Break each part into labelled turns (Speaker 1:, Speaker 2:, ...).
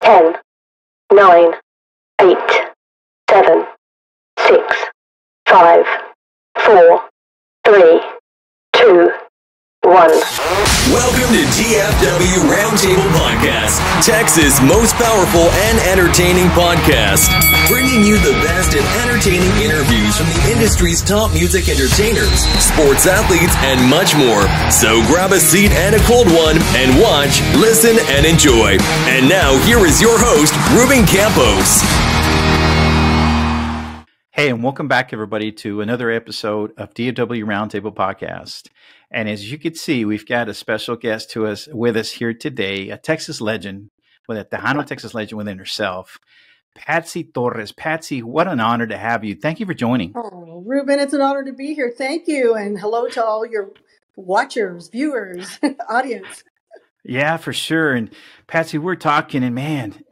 Speaker 1: 10, 9, 8, 7, 6, 5, 4, 3, 2, 1.
Speaker 2: Welcome to TFW Roundtable Podcast, Texas' most powerful and entertaining podcast, bringing you the best and entertaining interviews from the industry's top music entertainers, sports athletes, and much more. So grab a seat and a cold one and watch, listen, and enjoy. And now here is your host, Ruben Campos.
Speaker 3: Hey, and welcome back, everybody, to another episode of TFW Roundtable Podcast. And as you can see, we've got a special guest with us here today, a Texas legend, a Tejano Texas legend within herself, Patsy Torres. Patsy, what an honor to have you. Thank you for joining.
Speaker 4: Oh, Ruben, it's an honor to be here. Thank you. And hello to all your watchers, viewers, audience.
Speaker 3: Yeah, for sure. And Patsy, we're talking, and man,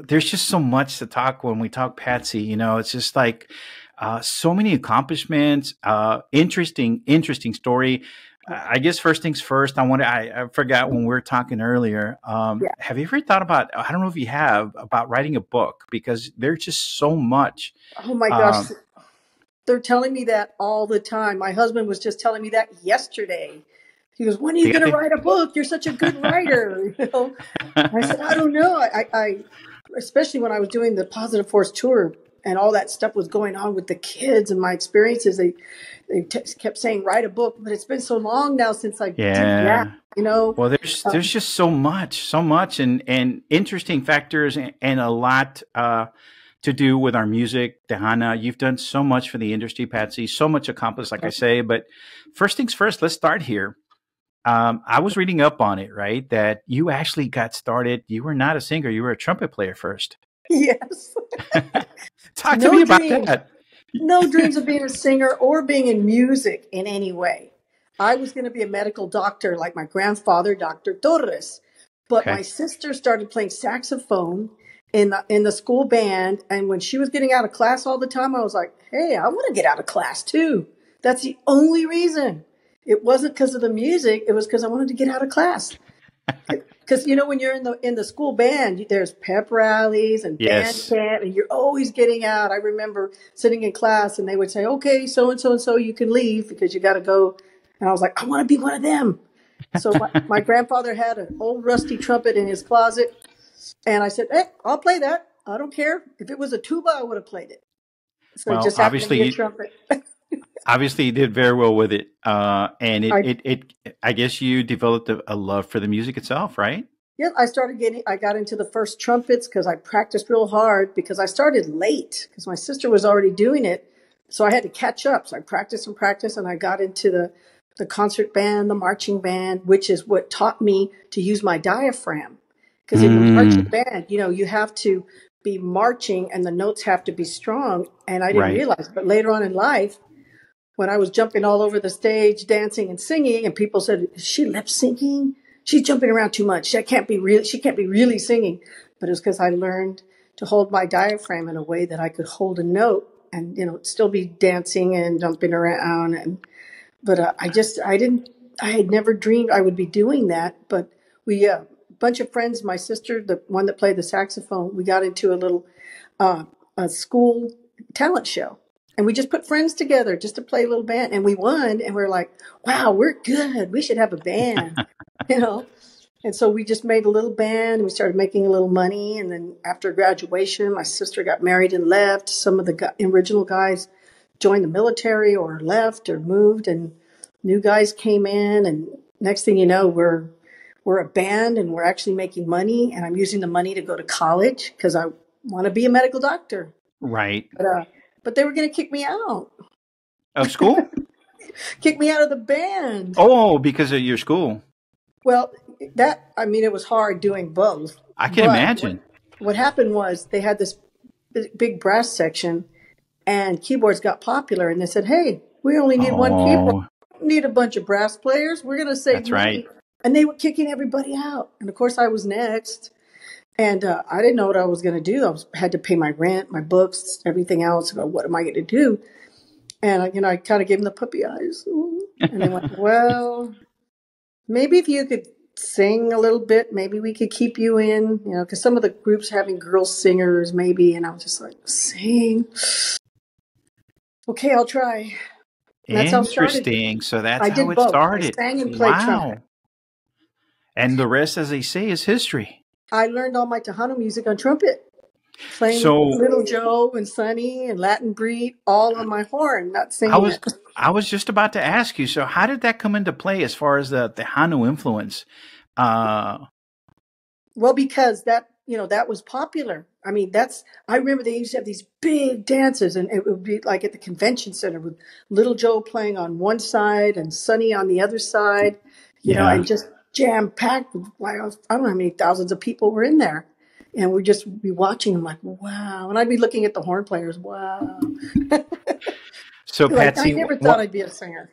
Speaker 3: there's just so much to talk when we talk Patsy. You know, it's just like so many accomplishments, interesting story. I guess first things first, I forgot when we were talking earlier. Have you ever thought about, I don't know if you have, about writing a book? Because there's just so much.
Speaker 4: Oh my gosh. They're telling me that all the time. My husband was just telling me that yesterday. He goes, when are you going to write a book? You're such a good writer. You know? I said, I don't know. I especially when I was doing the Positive Force tour and all that stuff was going on with the kids and my experiences, they kept saying, write a book, but it's been so long now since I did that, you know?
Speaker 3: Well, there's just so much and interesting factors and a lot to do with our music. Tejana, you've done so much for the industry, Patsy, so much accomplished, like I say, but first things first, let's start here. I was reading up on it, right? That you actually got started. You were not a singer. You were a trumpet player first.
Speaker 4: Yes.
Speaker 3: Talk to me about that.
Speaker 4: No dreams of being a singer or being in music in any way. I was going to be a medical doctor like my grandfather, Dr. Torres. But my sister started playing saxophone in the school band. And when she was getting out of class all the time, I was like, hey, I want to get out of class too. That's the only reason. It wasn't because of the music. It was because I wanted to get out of class. Because, you know, when you're in the school band, there's pep rallies and band camp, and you're always getting out. I remember sitting in class, and they would say, okay, so-and-so, you can leave because you got to go. And I was like, I want to be one of them. So my grandfather had an old rusty trumpet in his closet, and I said, hey, I'll play that. I don't care. If it was a tuba, I would have played it. So it just happened to be a trumpet.
Speaker 3: Obviously, you did very well with it, and I guess you developed a love for the music itself, right?
Speaker 4: Yeah, I got into the first trumpets because I practiced real hard because I started late because my sister was already doing it, so I had to catch up. So I practiced, and I got into the concert band, the marching band, which is what taught me to use my diaphragm. Because in the marching band, you know, you have to be marching and the notes have to be strong, and I didn't realize. But later on in life, when I was jumping all over the stage, dancing and singing, and people said, is she lip syncing? She's jumping around too much. She can't be really singing. But it was because I learned to hold my diaphragm in a way that I could hold a note and, you know, still be dancing and jumping around. But I had never dreamed I would be doing that. But we, a bunch of friends, my sister, the one that played the saxophone, we got into a little, a school talent show. And we just put friends together just to play a little band. And we won. And we're like, wow, we're good. We should have a band, you know. And so we just made a little band. And we started making a little money. And then after graduation, my sister got married and left. Some of the original guys joined the military or left or moved. And new guys came in. And next thing you know, we're a band and we're actually making money. And I'm using the money to go to college because I want to be a medical doctor.
Speaker 3: Right.
Speaker 4: But they were going to kick me out.
Speaker 3: Of school?
Speaker 4: Kick me out of the band.
Speaker 3: Oh, because of your school.
Speaker 4: Well, it was hard doing both.
Speaker 3: I can imagine.
Speaker 4: What happened was they had this big brass section and keyboards got popular and they said, hey, we only need one keyboard. We don't need a bunch of brass players. We're going to save money. Right. And they were kicking everybody out. And of course I was next. And I didn't know what I was going to do. I had to pay my rent, my books, everything else. What am I going to do? And I kind of gave them the puppy eyes. And they went, well, maybe if you could sing a little bit. Maybe we could keep you in, because some of the groups having girl singers, maybe. And I was just like, sing. Okay, I'll try. And that's how it started.
Speaker 3: Interesting. So that's
Speaker 4: I
Speaker 3: how
Speaker 4: did
Speaker 3: it
Speaker 4: both. I
Speaker 3: started.
Speaker 4: sang and played trumpet.
Speaker 3: Wow. And the rest, as they say, is history.
Speaker 4: I learned all my Tejano music on trumpet, playing
Speaker 3: So
Speaker 4: Little Joe and Sonny and Latin Breed, all on my horn, not singing it.
Speaker 3: I was just about to ask you. So how did that come into play as far as the Tejano influence?
Speaker 4: Well, because that was popular. I mean, I remember they used to have these big dances, and it would be like at the convention center with Little Joe playing on one side and Sonny on the other side, and just jam packed. I don't know how many thousands of people were in there. And we'd just be watching them like, wow. And I'd be looking at the horn players, wow.
Speaker 3: So, Patsy,
Speaker 4: I never thought I'd be a singer.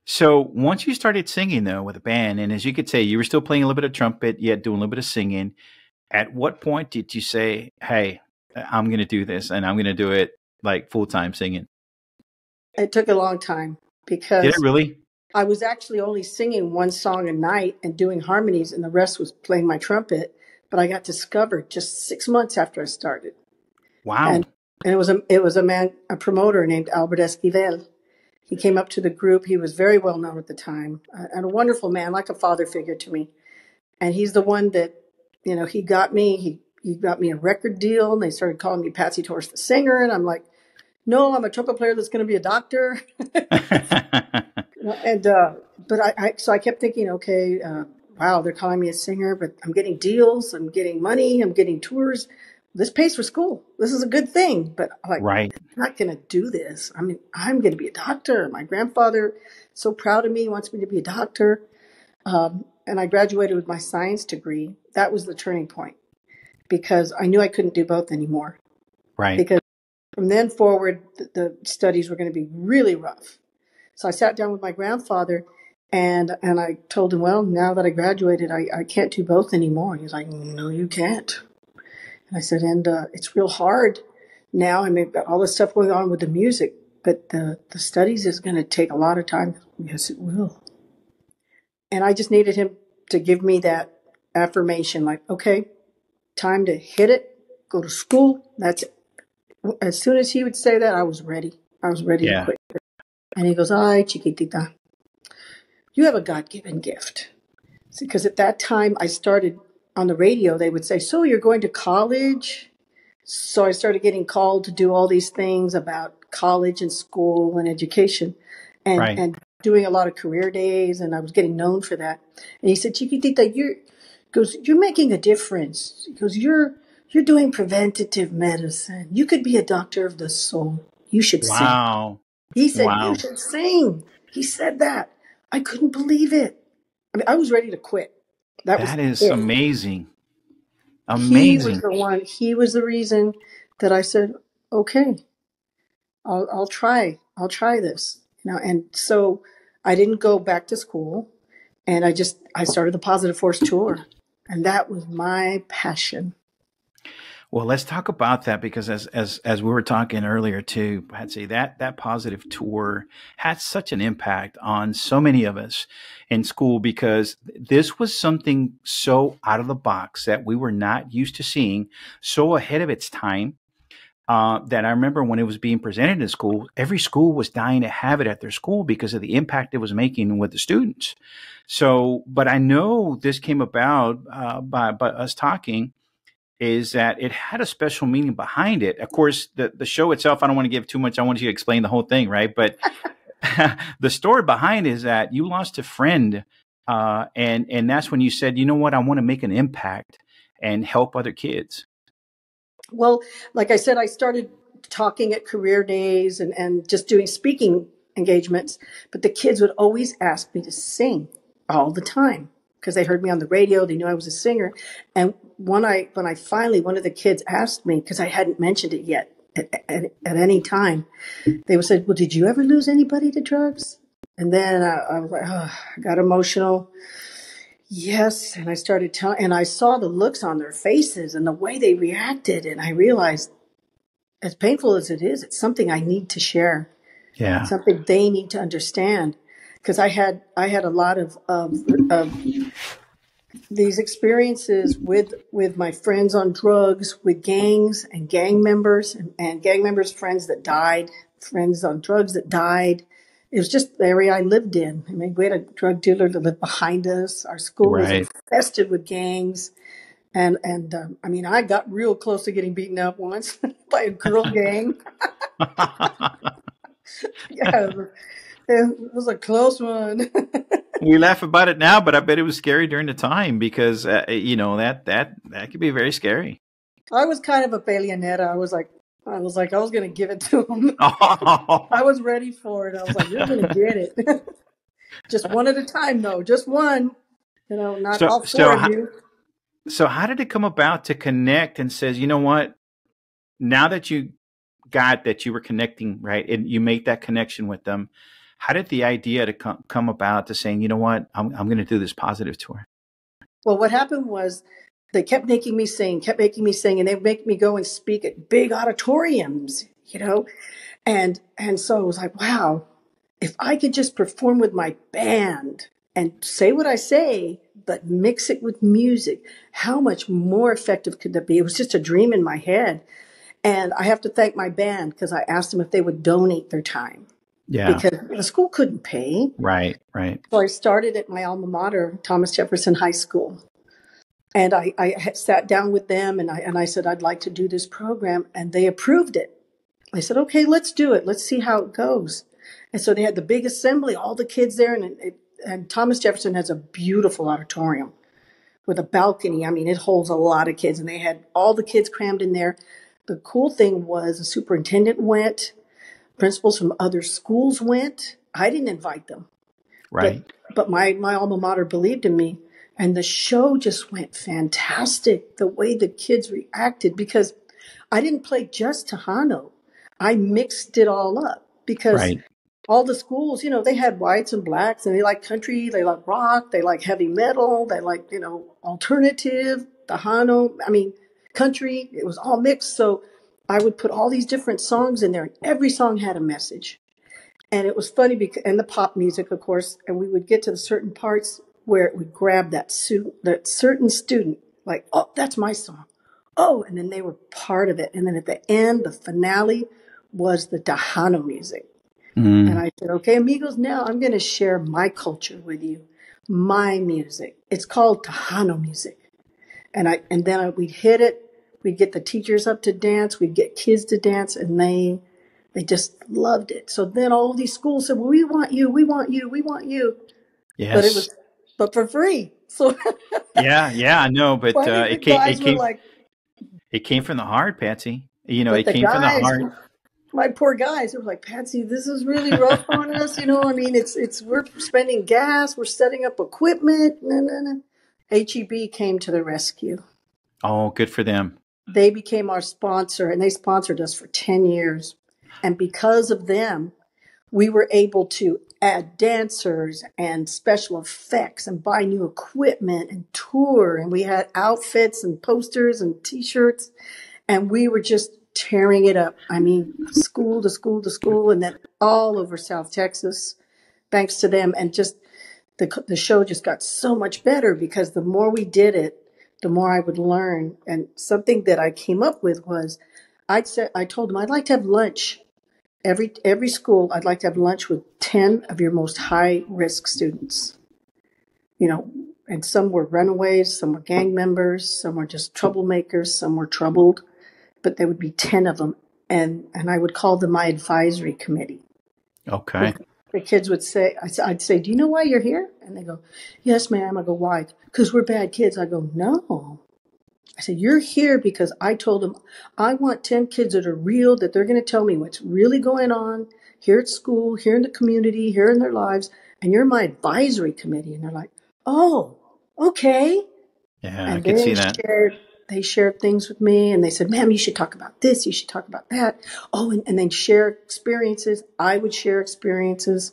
Speaker 3: So once you started singing, though, with a band, and as you could say, you were still playing a little bit of trumpet, yet doing a little bit of singing, at what point did you say, hey, I'm going to do this, and I'm going to do it like full-time singing?
Speaker 4: It took a long time because...
Speaker 3: Did it really?
Speaker 4: I was actually only singing one song a night and doing harmonies, and the rest was playing my trumpet. But I got discovered just 6 months after I started.
Speaker 3: Wow!
Speaker 4: And it was a promoter named Albert Esquivel. He came up to the group. He was very well known at the time, and a wonderful man, like a father figure to me. And he's the one that, he got me. He got me a record deal, and they started calling me Patsy Torres the singer. And I'm like, no, I'm a trumpet player that's going to be a doctor. So I kept thinking, okay, wow, they're calling me a singer, but I'm getting deals, I'm getting money, I'm getting tours. This pays for school. This is a good thing, but
Speaker 3: right.
Speaker 4: I'm not going to do this. I mean, I'm going to be a doctor. My grandfather, so proud of me, wants me to be a doctor. And I graduated with my science degree. That was the turning point because I knew I couldn't do both anymore.
Speaker 3: Right.
Speaker 4: Because from then forward, the studies were going to be really rough. So I sat down with my grandfather and I told him, well, now that I graduated, I can't do both anymore. He's like, no, you can't. And I said, and it's real hard now. I mean, got all this stuff going on with the music, but the studies is going to take a lot of time. Yes, it will. And I just needed him to give me that affirmation, like, okay, time to hit it, go to school. That's it. As soon as he would say that, I was ready. I was ready to quit. And he goes, ay, chiquitita, you have a God-given gift. Because at that time I started on the radio, they would say, so you're going to college? So I started getting called to do all these things about college and school and education and doing a lot of career days. And I was getting known for that. And he said, chiquitita, you're making a difference. He goes, you're doing preventative medicine. You could be a doctor of the soul. You should sing.
Speaker 3: Wow.
Speaker 4: He said, you should sing. He said that. I couldn't believe it. I mean, I was ready to quit.
Speaker 3: That is amazing. Amazing.
Speaker 4: He was the reason that I said, okay, I'll try this. And so I didn't go back to school and I started the Positive Force Tour. And that was my passion.
Speaker 3: Well, let's talk about that because as we were talking earlier too, Patsy, that Positive Tour had such an impact on so many of us in school because this was something so out of the box that we were not used to seeing, so ahead of its time. That I remember when it was being presented in school, every school was dying to have it at their school because of the impact it was making with the students. So, but I know this came about by us talking. Is that it had a special meaning behind it. Of course, the show itself, I don't want to give too much. I want you to explain the whole thing, right? But the story behind is that you lost a friend, and that's when you said, you know what, I want to make an impact and help other kids.
Speaker 4: Well, like I said, I started talking at career days and just doing speaking engagements, but the kids would always ask me to sing all the time. Because they heard me on the radio, they knew I was a singer. And when I finally, one of the kids asked me, because I hadn't mentioned it yet at any time, they would say, well, did you ever lose anybody to drugs? And then I was like, oh, I got emotional. Yes. And I started telling, and I saw the looks on their faces and the way they reacted. And I realized, as painful as it is, it's something I need to share.
Speaker 3: Yeah.
Speaker 4: It's something they need to understand. Because I had a lot of these experiences with my friends on drugs, with gangs and gang members, and gang members, friends that died, friends on drugs that died. It was just the area I lived in. I mean, we had a drug dealer that lived behind us. Our school was
Speaker 3: Right.
Speaker 4: infested with gangs. And I mean, I got real close to getting beaten up once by a girl gang. Yeah, it was a close one.
Speaker 3: We laugh about it now, but I bet it was scary during the time because that could be very scary.
Speaker 4: I was kind of a peleonera. I was like, I was going to give it to him.
Speaker 3: Oh.
Speaker 4: I was ready for it. I was like, you're going to get it. Just one at a time, though. Just one. Not all four of you.
Speaker 3: So how did it come about to connect and says, you know what? Now that you got that you were connecting, right, and you make that connection with them, how did the idea to come about to saying, you know what, I'm going to do this positive tour?
Speaker 4: Well, what happened was they kept making me sing, and they'd make me go and speak at big auditoriums, and so I was like, wow, if I could just perform with my band and say what I say, but mix it with music, how much more effective could that be? It was just a dream in my head. And I have to thank my band because I asked them if they would donate their time.
Speaker 3: Yeah.
Speaker 4: Because the school couldn't pay.
Speaker 3: Right.
Speaker 4: So I started at my alma mater, Thomas Jefferson High School. And I had sat down with them and I said, I'd like to do this program. And they approved it. I said, okay, let's do it. Let's see how it goes. And so they had the big assembly, all the kids there. And Thomas Jefferson has a beautiful auditorium with a balcony. I mean, it holds a lot of kids. And they had all the kids crammed in there. The cool thing was the superintendent went. Principals from other schools went. I didn't invite them.
Speaker 3: Right.
Speaker 4: But my alma mater believed in me. And the show just went fantastic, the way the kids reacted, because I didn't play just Tejano. I mixed it all up because all the schools, they had whites and blacks, and they like country, they like rock, they like heavy metal, they like, alternative, Tejano, country. It was all mixed. So I would put all these different songs in there, and every song had a message. And it was funny and the pop music, of course, and we would get to the certain parts where it would grab that certain student, like, oh, that's my song. Oh, and then they were part of it. And then at the end, the finale was the Tejano music. And I said, okay, amigos, now I'm going to share my culture with you, my music. It's called Tejano music. And then we'd hit it. We'd get the teachers up to dance. We'd get kids to dance, and they just loved it. So then all these schools said, well, we want you, we want you, we want you.
Speaker 3: Yes.
Speaker 4: But for free. So
Speaker 3: yeah, I know, but it came from the heart, Patsy. It came from the heart.
Speaker 4: My poor guys, they were like, Patsy, this is really rough on us. We're spending gas, we're setting up equipment. HEB came to the rescue.
Speaker 3: Oh, good for them.
Speaker 4: They became our sponsor, and they sponsored us for 10 years. And because of them, we were able to add dancers and special effects and buy new equipment and tour. And we had outfits and posters and T-shirts. And we were just tearing it up. School to school to school, and then all over South Texas, thanks to them. And just the show just got so much better because the more we did it, the more I would learn. And something that I came up with was I told them I'd like to have lunch. Every school, I'd like to have lunch with 10 of your most high risk students. And some were runaways, some were gang members, some were just troublemakers, some were troubled, but there would be 10 of them. And I would call them my advisory committee.
Speaker 3: Okay.
Speaker 4: The kids would say, I'd say, do you know why you're here? And they go, yes, ma'am. I go, why? Because we're bad kids. I go, no. I said, you're here because I told them I want 10 kids that are real, that they're going to tell me what's really going on here at school, here in the community, here in their lives. And you're my advisory committee. And they're like, oh, okay.
Speaker 3: Yeah,
Speaker 4: and
Speaker 3: I can see that.
Speaker 4: They shared things with me, and they said, ma'am, you should talk about this. You should talk about that. Oh, and then share experiences. I would share experiences.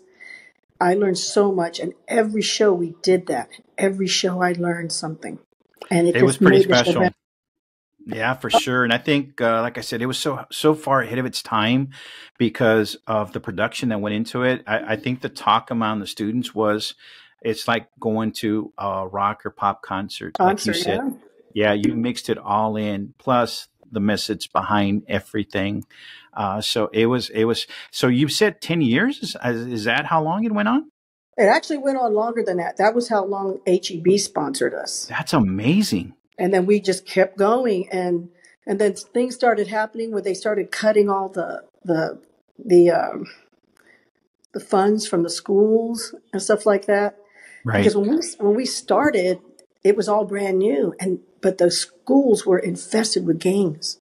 Speaker 4: I learned so much. And every show we did that. Every show I learned something. And it
Speaker 3: was pretty special. Yeah, for sure. And I think, like I said, it was so far ahead of its time because of the production that went into it. I think the talk among the students was it's like going to a rock or pop concert, like you
Speaker 4: Concert,
Speaker 3: said.
Speaker 4: yeah.
Speaker 3: Yeah, you mixed it all in, plus the message behind everything. So it was. So you said 10 years. Is that how long it went on?
Speaker 4: It actually went on longer than that. That was how long HEB sponsored us.
Speaker 3: That's amazing.
Speaker 4: And then we just kept going, and then things started happening where they started cutting all the the funds from the schools and stuff like that.
Speaker 3: Right.
Speaker 4: Because when we started, it was all brand new, but the schools were infested with gangs.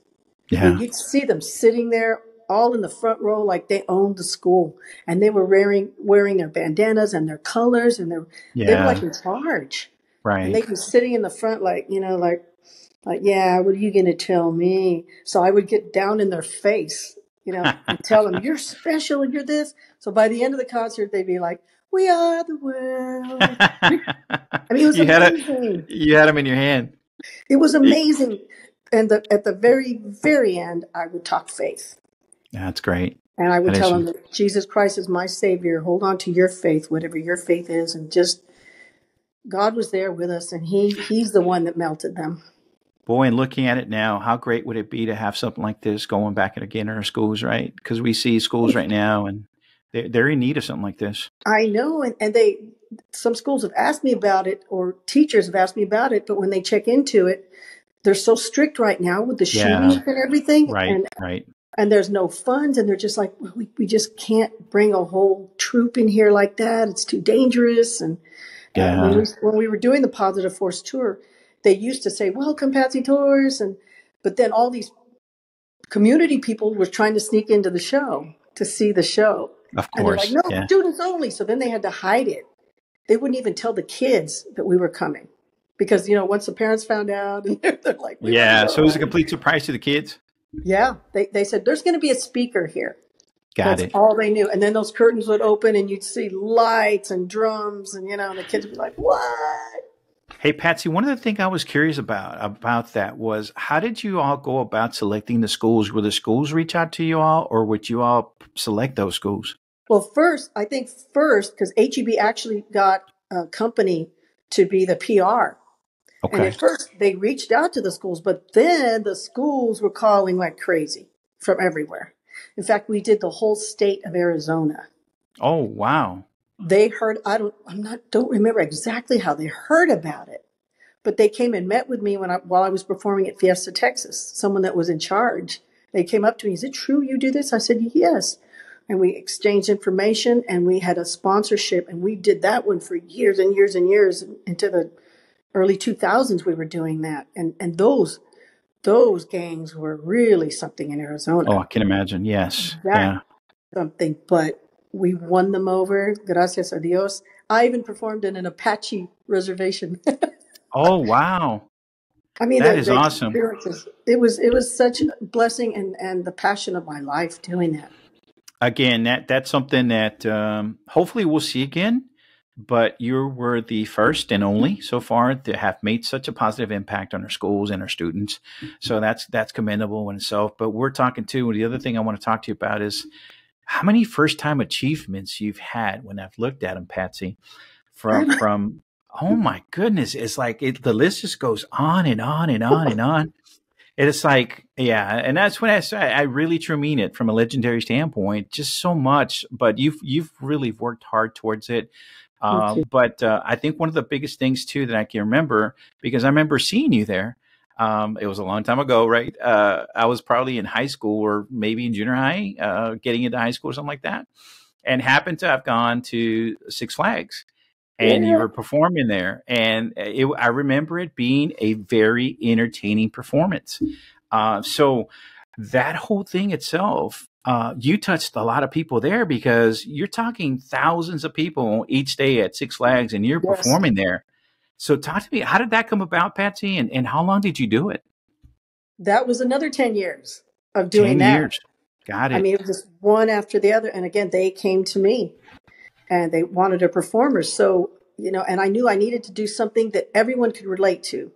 Speaker 4: I mean,
Speaker 3: Yeah.
Speaker 4: you'd see them sitting there all in the front row like they owned the school, and they were wearing their bandanas and their colors, and they were like
Speaker 3: Yeah.
Speaker 4: in charge, and
Speaker 3: Right.
Speaker 4: they'd be sitting in the front like, like, yeah, what are you going to tell me? So I would get down in their face, and tell them, you're special and you're this. So by the end of the concert, they'd be like, we are the world. I mean, it was
Speaker 3: you had a
Speaker 4: amazing.
Speaker 3: you had them in your hand.
Speaker 4: It was amazing. And at the very, very end, I would talk faith.
Speaker 3: That's great.
Speaker 4: And I would
Speaker 3: That
Speaker 4: tell
Speaker 3: is
Speaker 4: them that Jesus Christ is my Savior. Hold on to your faith, whatever your faith is. And just, God was there with us, and He's the one that melted them.
Speaker 3: boy. And looking at it now, how great would it be to have something like this going back again in our schools, right? Because we see schools right now, and they're in need of something like this.
Speaker 4: I know. And some schools have asked me about it, or teachers have asked me about it, but when they check into it, they're so strict right now with the
Speaker 3: Yeah.
Speaker 4: shootings and everything.
Speaker 3: Right. Right.
Speaker 4: And there's no funds, and they're just like, we just can't bring a whole troop in here like that. It's too dangerous. And
Speaker 3: Yeah.
Speaker 4: when we were doing the Positive Force tour, they used to say, welcome, Patsy Torres. But then all these community people were trying to sneak into the show to see the show.
Speaker 3: Of
Speaker 4: And they're like,
Speaker 3: course.
Speaker 4: no,
Speaker 3: Yeah.
Speaker 4: students only. So then they had to hide it. They wouldn't even tell the kids that we were coming because, once the parents found out, and they're like,
Speaker 3: Yeah. So it was a complete surprise to the kids.
Speaker 4: yeah, they said, there's going to be a speaker here.
Speaker 3: Got
Speaker 4: That's
Speaker 3: it.
Speaker 4: all they knew. And then those curtains would open and you'd see lights and drums and, and the kids would be like, what?
Speaker 3: Hey, Patsy, one of the things I was curious about that was, how did you all go about selecting the schools? Will the schools reach out to you all, or would you all select those schools?
Speaker 4: Well, I think because HEB actually got a company to be the PR. And
Speaker 3: Okay.
Speaker 4: at first they reached out to the schools, but then the schools were calling like crazy from everywhere. In fact, we did the whole state of Arizona.
Speaker 3: Oh, wow.
Speaker 4: They heard, don't remember exactly how they heard about it, but they came and met with me while I was performing at Fiesta, Texas. Someone that was in charge, they came up to me. Is it true you do this? I said, yes. And we exchanged information, and we had a sponsorship, and we did that one for years and years and years into the early 2000s. We were doing that. And those gangs were really something in Arizona.
Speaker 3: Oh, I can imagine. Yes. Yeah.
Speaker 4: Something, but we won them over. Gracias a Dios. I even performed in an Apache reservation.
Speaker 3: Oh, wow.
Speaker 4: I mean,
Speaker 3: That
Speaker 4: the
Speaker 3: is awesome.
Speaker 4: experiences. It was such a blessing and the passion of my life doing that.
Speaker 3: Again, that's something that hopefully we'll see again. But you were the first and only so far to have made such a positive impact on our schools and our students. So that's commendable in itself. But we're talking too. The other thing I want to talk to you about is how many first time achievements you've had. When I've looked at them, Patsy, from oh my goodness, it's like the list just goes on and on and on and on. It's like, yeah, and that's when I really truly mean it from a legendary standpoint. Just so much, but you've really worked hard towards it. But I think one of the biggest things too that I can remember, because I remember seeing you there. It was a long time ago, right? I was probably in high school or maybe in junior high, getting into high school or something like that, and happened to have gone to Six Flags. And you were performing there, and I remember it being a very entertaining performance. So that whole thing itself, you touched a lot of people there because you're talking thousands of people each day at Six Flags, and you're performing there. So talk to me, how did that come about, Patsy, and how long did you do it?
Speaker 4: That was another 10 years of doing
Speaker 3: 10
Speaker 4: that.
Speaker 3: years. Got it.
Speaker 4: I mean, it was just one after the other. And again, they came to me. And they wanted a performer. So, and I knew I needed to do something that everyone could relate to,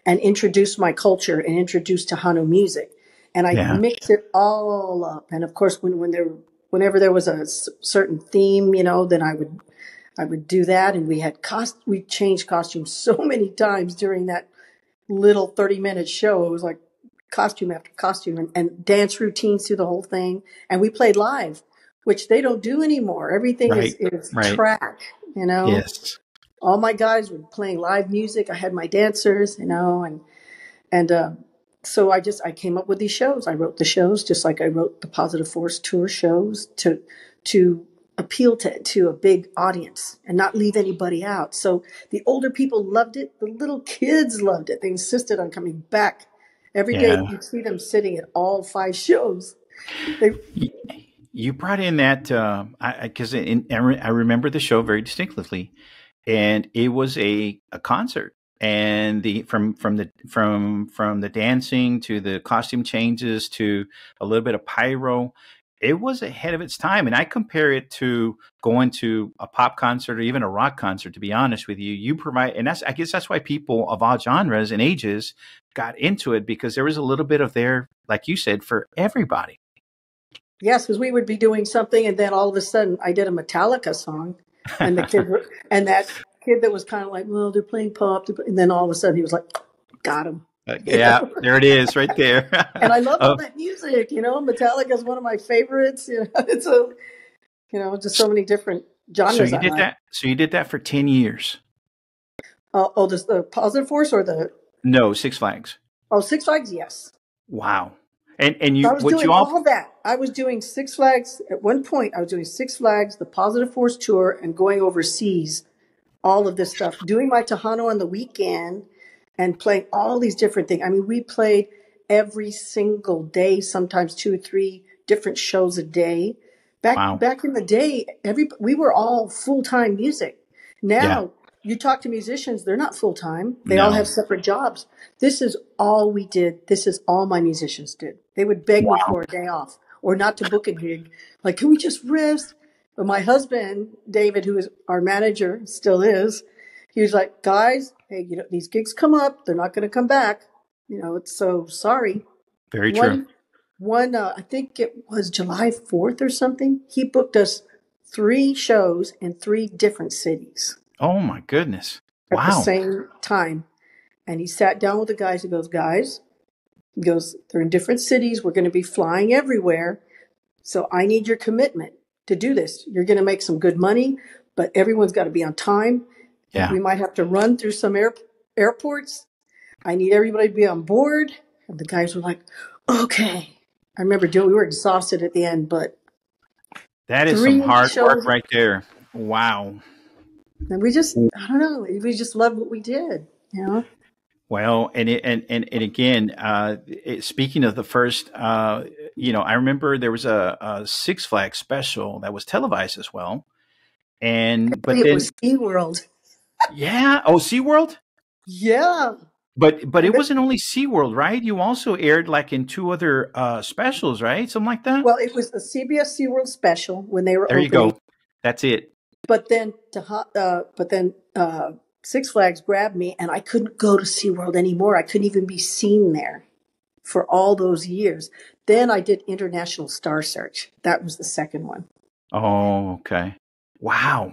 Speaker 4: and introduce my culture and introduce Tejano music. And I mixed it all up. And of course, whenever there was a certain theme, then I would do that, and we changed costumes so many times during that little 30-minute show. It was like costume after costume, and dance routines through the whole thing. And we played live, which they don't do anymore. Everything is
Speaker 3: Right.
Speaker 4: track, you know.
Speaker 3: Yes.
Speaker 4: All my guys were playing live music. I had my dancers, you know, and so I came up with these shows. I wrote the shows just like I wrote the Positive Force Tour shows to appeal to a big audience and not leave anybody out. So the older people loved it. The little kids loved it. They insisted on coming back every day.
Speaker 3: Yeah.
Speaker 4: You'd see them sitting at all 5 shows. They,
Speaker 3: You brought in that because I remember the show very distinctly, and it was a concert, and from the dancing to the costume changes to a little bit of pyro, it was ahead of its time. And I compare it to going to a pop concert or even a rock concert. To be honest with you, you provide, and I guess that's why people of all genres and ages got into it, because there was a little bit of there, like you said, for everybody.
Speaker 4: yes, because we would be doing something, and then all of a sudden I did a Metallica song, and and that kid that was kind of like, well, they're playing pop, and then all of a sudden he was like, got him.
Speaker 3: Yeah, there it is, right there.
Speaker 4: And I love all that music. You know, Metallica is one of my favorites. You know, it's just so many different genres.
Speaker 3: So you did that. So you did that for 10 years.
Speaker 4: The Positive Force or the
Speaker 3: No, Six Flags.
Speaker 4: Six Flags, yes.
Speaker 3: Wow. And you
Speaker 4: I was doing all that. I was doing Six Flags at one point. I was doing Six Flags, the Positive Force tour, and going overseas. All of this stuff, doing my Tejano on the weekend, and playing all these different things. I mean, we played every single day, sometimes 2 or 3 different shows a day. Back in the day, we were all full-time music. Now, you talk to musicians, they're not full-time. They all have separate jobs. This is all we did. This is all my musicians did. They would beg me for a day off or not to book a gig. Like, can we just rest? But my husband, David, who is our manager, still is, he was like, guys, hey, these gigs come up. They're not going to come back. It's so sorry.
Speaker 3: Very true.
Speaker 4: I think it was July 4th or something. He booked us 3 shows in 3 different cities.
Speaker 3: Oh, my goodness. Wow.
Speaker 4: At the same time. And he sat down with the guys. He goes, they're in different cities. We're going to be flying everywhere. So I need your commitment to do this. You're going to make some good money, but everyone's got to be on time.
Speaker 3: Yeah.
Speaker 4: We might have to run through some airports. I need everybody to be on board. And the guys were like, okay. I remember we were exhausted at the end, but
Speaker 3: that is some hard work right there. Wow.
Speaker 4: And we just, I don't know, we just loved what we did,
Speaker 3: Well, and again, speaking of the first, I remember there was a Six Flags special that was televised as well. But
Speaker 4: it
Speaker 3: then
Speaker 4: was SeaWorld.
Speaker 3: Yeah. Oh, SeaWorld?
Speaker 4: Yeah.
Speaker 3: But it wasn't only SeaWorld, right? You also aired like in 2 other specials, right? Something like that?
Speaker 4: Well, it was the CBS SeaWorld special when they were
Speaker 3: There
Speaker 4: opening.
Speaker 3: you go. That's it.
Speaker 4: But then Six Flags grabbed me, and I couldn't go to SeaWorld anymore. I couldn't even be seen there for all those years. Then I did International Star Search. That was the second one.
Speaker 3: Oh, okay. Wow.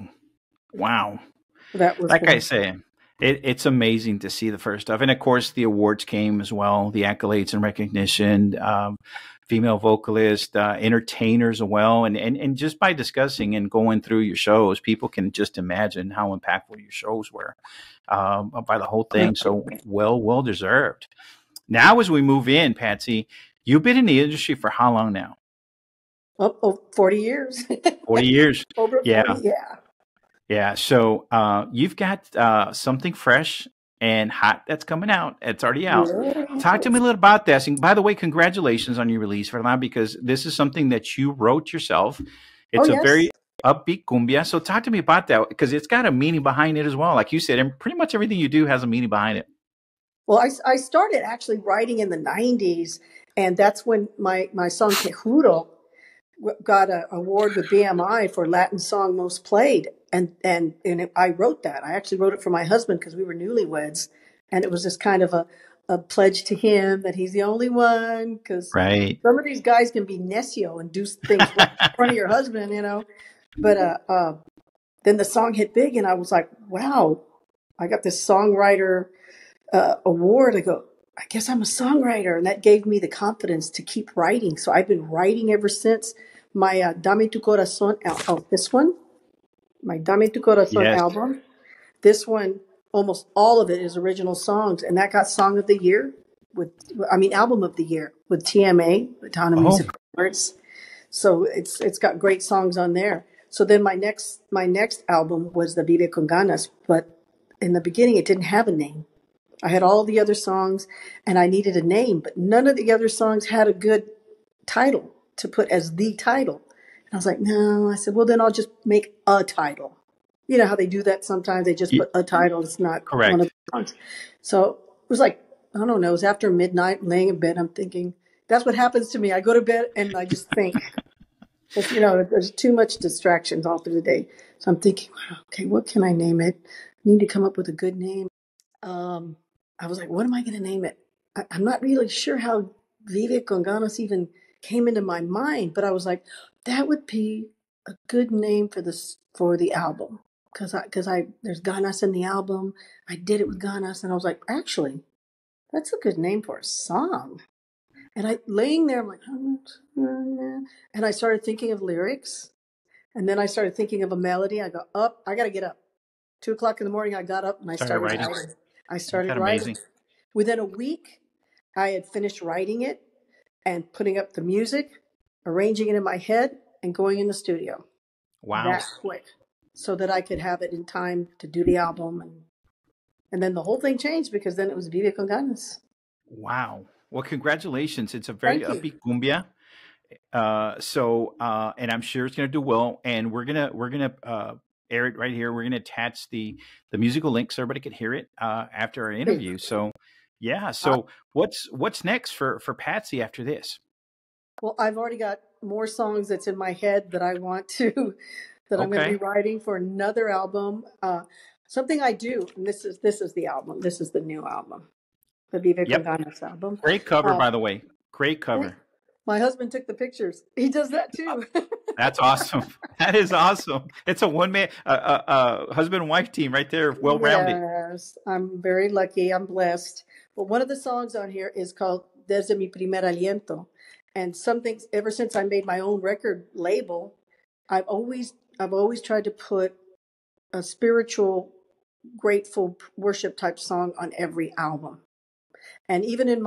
Speaker 4: That was
Speaker 3: like I say, it's amazing to see the first stuff. And of course, the awards came as well, the accolades and recognition, female vocalists, entertainers as well. And just by discussing and going through your shows, people can just imagine how impactful your shows were by the whole thing. So well deserved. Now, as we move in, Patsy, you've been in the industry for how long now?
Speaker 4: 40 years.
Speaker 3: 40 years.
Speaker 4: Over 40, yeah.
Speaker 3: Yeah. So you've got something fresh and hot that's coming out. It's already out. Yeah. Talk to me a little about this. And by the way, congratulations on your release for now, because this is something that you wrote yourself. It's a very upbeat cumbia. So talk to me about that, because it's got a meaning behind it as well. Like you said, and pretty much everything you do has a meaning behind it.
Speaker 4: Well, I started actually writing in the 90s, and that's when my song Te Juro got an award with BMI for Latin Song Most Played. And I wrote that. I actually wrote it for my husband because we were newlyweds. And it was just kind of a pledge to him that he's the only one. Because some of these guys can be necio and do things in front of your husband, But then the song hit big, and I was like, wow, I got this songwriter award. I go, I guess I'm a songwriter. And that gave me the confidence to keep writing. So I've been writing ever since. My Dame Tu Corazon, this one, my Dame Tu Corazon
Speaker 3: Yes.
Speaker 4: album. This one, almost all of it is original songs. And that got Song of the Year Album of the Year with TMA, the Town of Music Awards. So it's got great songs on there. So then my next album was the Vive con Ganas, but in the beginning it didn't have a name. I had all the other songs and I needed a name, but none of the other songs had a good title to put as the title. And I was like, no. I said, well, then I'll just make a title. You know how they do that sometimes? They just put a title. It's not one of the songs. So it was like, I don't know. It was after midnight, laying in bed. I'm thinking, that's what happens to me. I go to bed and I just think, there's too much distractions all through the day. So I'm thinking, wow, okay, what can I name it? I need to come up with a good name. I was like, what am I going to name it? I'm not really sure how Vive con Ganas even came into my mind, but I was like, that would be a good name for the album. Because there's Ganas in the album. I did it with Ganas, and I was like, actually, that's a good name for a song. And I laying there, I'm like, and I started thinking of lyrics, and then I started thinking of a melody. I go, I got to get up. 2:00 in the morning, I got up and I started writing. I started writing. Within a week, I had finished writing it and putting up the music, arranging it in my head, and going in the studio.
Speaker 3: Wow.
Speaker 4: That quick. So that I could have it in time to do the album. And then the whole thing changed because then it was Vive con Ganas.
Speaker 3: Wow. Well, congratulations. It's a very upbeat cumbia. And I'm sure it's going to do well. And we're gonna air it right here. We're gonna attach the musical link so everybody can hear it after our interview. So, yeah. So what's next for Patsy after this?
Speaker 4: Well, I've already got more songs that's in my head that I want to I'm going to be writing for another album. Something I do, and this is the album. This is the new album, the Vive con Ganas album.
Speaker 3: Great cover, by the way. Great cover.
Speaker 4: My husband took the pictures. He does that too.
Speaker 3: That's awesome. That is awesome. It's a one-man, husband and wife team right there, well-rounded.
Speaker 4: Yes, I'm very lucky. I'm blessed. But one of the songs on here is called Desde mi primer aliento. And something, ever since I made my own record label, I've always tried to put a spiritual, grateful worship type song on every album. And even in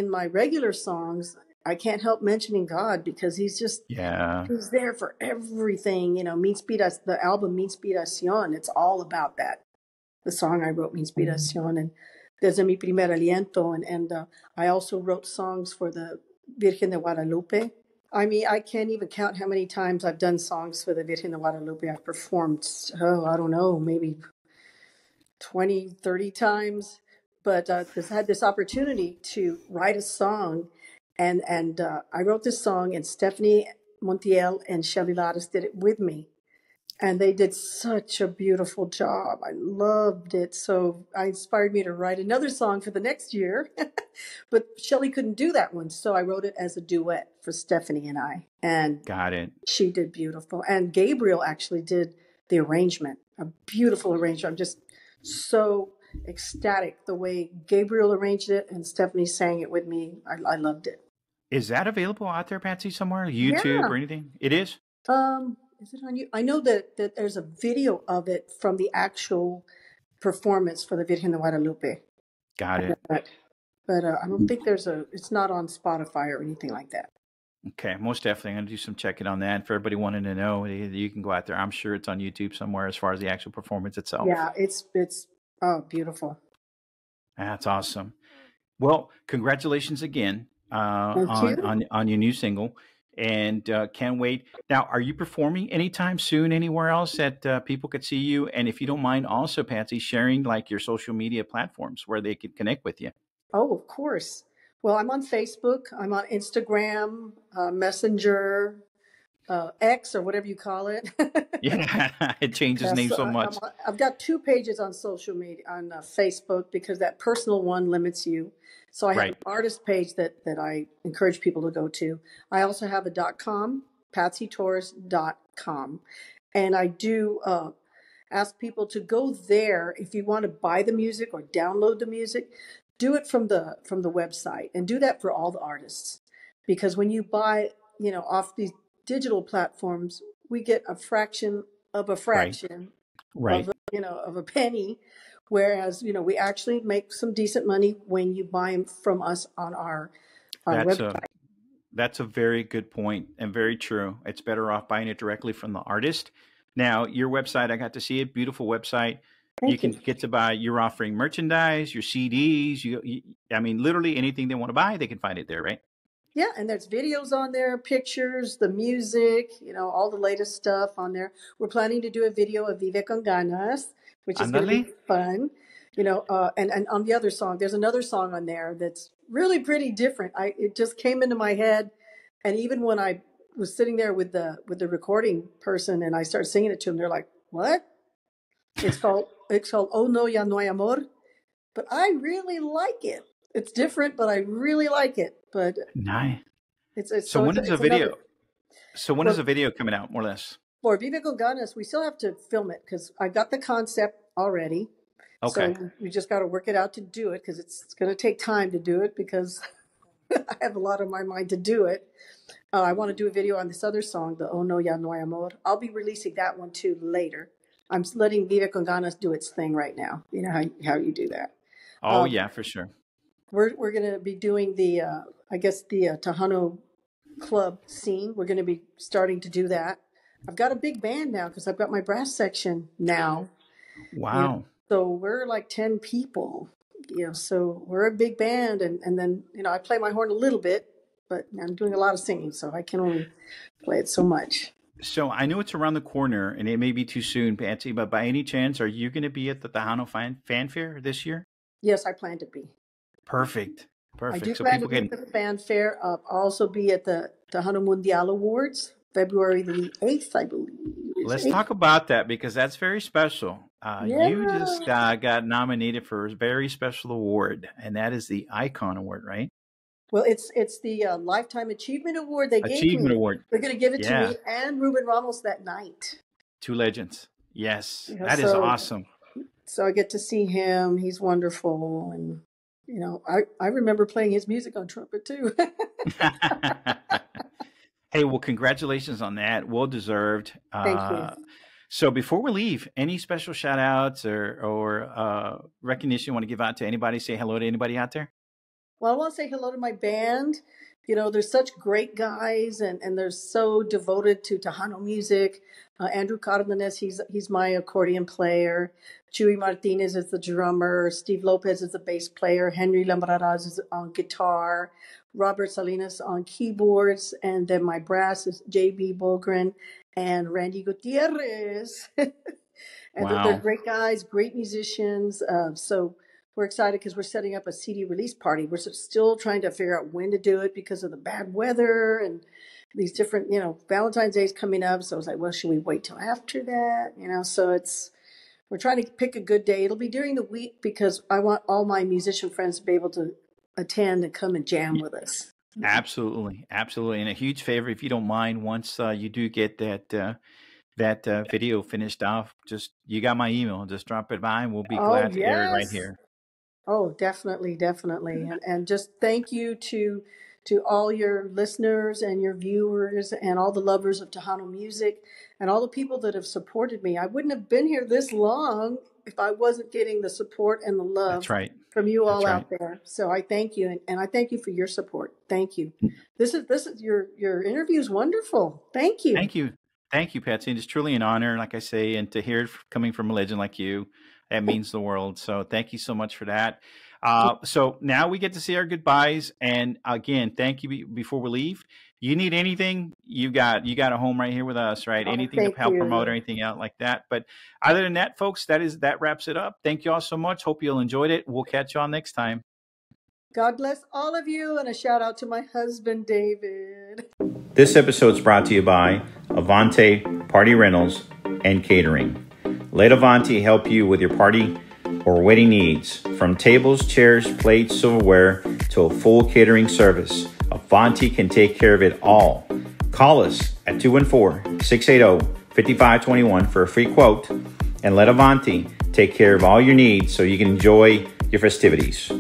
Speaker 4: my regular songs, I can't help mentioning God because he's just, he's there for everything. Mi the album Mi Inspiración, it's all about that. The song I wrote, Mi Inspiración, and Desde mi primer aliento. And I also wrote songs for the Virgen de Guadalupe. I mean, I can't even count how many times I've done songs for the Virgen de Guadalupe. I've performed, I don't know, maybe 20, 30 times. But I had this opportunity to write a song. And I wrote this song, and Stephanie Montiel and Shelly Lattis did it with me. And they did such a beautiful job. I loved it. So I inspired me to write another song for the next year. But Shelly couldn't do that one. So I wrote it as a duet for Stephanie and I. And
Speaker 3: got it.
Speaker 4: She did beautiful. And Gabriel actually did the arrangement, a beautiful arrangement. I'm just so ecstatic the way Gabriel arranged it and Stephanie sang it with me. I loved it.
Speaker 3: Is that available out there, Patsy, somewhere? YouTube or anything? It is?
Speaker 4: Is it on you? I know that there's a video of it from the actual performance for the Virgen de Guadalupe.
Speaker 3: Got it.
Speaker 4: But I don't think it's not on Spotify or anything like that.
Speaker 3: Okay, most definitely. I'm going to do some checking on that. For everybody wanting to know, you can go out there. I'm sure it's on YouTube somewhere as far as the actual performance itself.
Speaker 4: Yeah, it's beautiful.
Speaker 3: That's awesome. Well, congratulations again on your new single. And can't wait. Now, are you performing anytime soon anywhere else that people could see you? And if you don't mind also, Patsy, sharing like your social media platforms where they could connect with you.
Speaker 4: Oh, of course. Well, I'm on Facebook. I'm on Instagram, Messenger, X, or whatever you call it.
Speaker 3: Yeah, it changes names so much.
Speaker 4: I've got 2 pages on social media, on Facebook, because that personal one limits you. So I have an artist page that I encourage people to go to. I also have a .com, patsytorres.com. And I do ask people to go there. If you want to buy the music or download the music, do it from the website, and do that for all the artists. Because when you buy, off these digital platforms, we get a fraction of a
Speaker 3: Right.
Speaker 4: fraction
Speaker 3: Right.
Speaker 4: of a penny, whereas we actually make some decent money when you buy them from us on our
Speaker 3: That's a
Speaker 4: website.
Speaker 3: That's a very good point and very true. It's better off buying it directly from the artist. Now, your website, I got to see it. Beautiful website. You
Speaker 4: Thank
Speaker 3: can
Speaker 4: you.
Speaker 3: get to buy. You're offering merchandise, your CDs. I mean, literally anything they want to buy, they can find it there, right?
Speaker 4: Yeah, and there's videos on there, pictures, the music, all the latest stuff on there. We're planning to do a video of Vive con Ganas, which is going to
Speaker 3: Ándale.
Speaker 4: be fun. And on the other song, there's another song on there that's really pretty different. It just came into my head, and even when I was sitting there with the recording person and I started singing it to them, they're like, "What?" It's called Oh No Ya No Hay Amor, but I really like it. It's different, but I really like it. But
Speaker 3: Nice.
Speaker 4: it's
Speaker 3: So
Speaker 4: so
Speaker 3: when is the
Speaker 4: it's another.
Speaker 3: video? So when is
Speaker 4: For
Speaker 3: the video coming out, more or less?
Speaker 4: for Vive con Ganas, we still have to film it because I got the concept already.
Speaker 3: Okay.
Speaker 4: So we just got to work it out to do it, because it's going to take time to do it, because I have a lot on my mind to do it. I want to do a video on this other song, the Oh No Ya No Hay Amor. I'll be releasing that one too later. I'm letting Vive con Ganas do its thing right now. You know how you do that.
Speaker 3: Oh,
Speaker 4: Um,
Speaker 3: yeah, for sure.
Speaker 4: we're going to be doing the I guess the Tejano club scene. We're going to be starting to do that. I've got a big band now because I've got my brass section now.
Speaker 3: Wow.
Speaker 4: So we're like 10 people. So we're a big band, and then I play my horn a little bit, but I'm doing a lot of singing, so I can only play it so much.
Speaker 3: So I know it's around the corner, and it may be too soon, Patsy, but by any chance, are you going to be at the Tejano Fanfare this year?
Speaker 4: Yes, I plan to be.
Speaker 3: Perfect.
Speaker 4: I do
Speaker 3: Perfect. So
Speaker 4: plan to
Speaker 3: people
Speaker 4: be
Speaker 3: can
Speaker 4: at the fanfare. I'll also be at the Tejano Mundial Awards, February the 8th, I believe.
Speaker 3: let's talk about that because that's very special. You
Speaker 4: Yeah.
Speaker 3: just got nominated for a very special award, and that is the Icon Award, right?
Speaker 4: Well, it's the Lifetime Achievement Award they gave
Speaker 3: Achievement
Speaker 4: me.
Speaker 3: Award.
Speaker 4: They're going to give it to
Speaker 3: Yeah.
Speaker 4: me and Ruben Ramos that night.
Speaker 3: Two legends. Yes.
Speaker 4: You know,
Speaker 3: That is
Speaker 4: so
Speaker 3: awesome.
Speaker 4: so I get to see him. He's wonderful, and I remember playing his music on trumpet too.
Speaker 3: Hey, well, congratulations on that. Well deserved.
Speaker 4: Thank you.
Speaker 3: So before we leave, any special shout outs or recognition you want to give out to anybody? Say hello to anybody out there?
Speaker 4: Well, I want to say hello to my band. They're such great guys, and they're so devoted to Tejano music. Andrew Cardenas, he's my accordion player. Chuy Martinez is the drummer. Steve Lopez is the bass player. Henry Lambraraz is on guitar. Robert Salinas on keyboards. And then my brass is J.B. Bolgren and Randy Gutierrez. And they're
Speaker 3: Wow.
Speaker 4: great guys, great musicians. So we're excited because we're setting up a CD release party. We're still trying to figure out when to do it because of the bad weather and these different, Valentine's Day is coming up. So I was like, well, should we wait till after that? So we're trying to pick a good day. It'll be during the week because I want all my musician friends to be able to attend and come and jam with us.
Speaker 3: Absolutely. Absolutely. And a huge favor, if you don't mind, once you do get that video finished off, you got my email. Just drop it by and we'll be
Speaker 4: Oh,
Speaker 3: glad to air it right
Speaker 4: yes.
Speaker 3: here.
Speaker 4: Oh, definitely. And just thank you to all your listeners and your viewers and all the lovers of Tejano music and all the people that have supported me. I wouldn't have been here this long if I wasn't getting the support and the love
Speaker 3: That's right.
Speaker 4: from you all
Speaker 3: That's
Speaker 4: out there. So I thank you, and I thank you for your support. Thank you. This is your interview is wonderful. Thank you.
Speaker 3: Thank you. Thank you, Patsy. It's truly an honor, like I say, and to hear it coming from a legend like you, that means the world. So thank you so much for that. So now we get to say our goodbyes. And again, thank you before we leave. You need anything, you got a home right here with us, right?
Speaker 4: Oh,
Speaker 3: Anything to
Speaker 4: thank
Speaker 3: help
Speaker 4: you.
Speaker 3: promote or anything out like that. But other than that, folks, that wraps it up. Thank you all so much. Hope you all enjoyed it. We'll catch you all next time.
Speaker 4: God bless all of you, and a shout out to my husband, David.
Speaker 3: This episode is brought to you by Avante Party Rentals and Catering. Let Avante help you with your party or wedding needs. From tables, chairs, plates, silverware, to a full catering service, Avante can take care of it all. Call us at 214-680-5521 for a free quote. and let Avanti take care of all your needs so you can enjoy your festivities.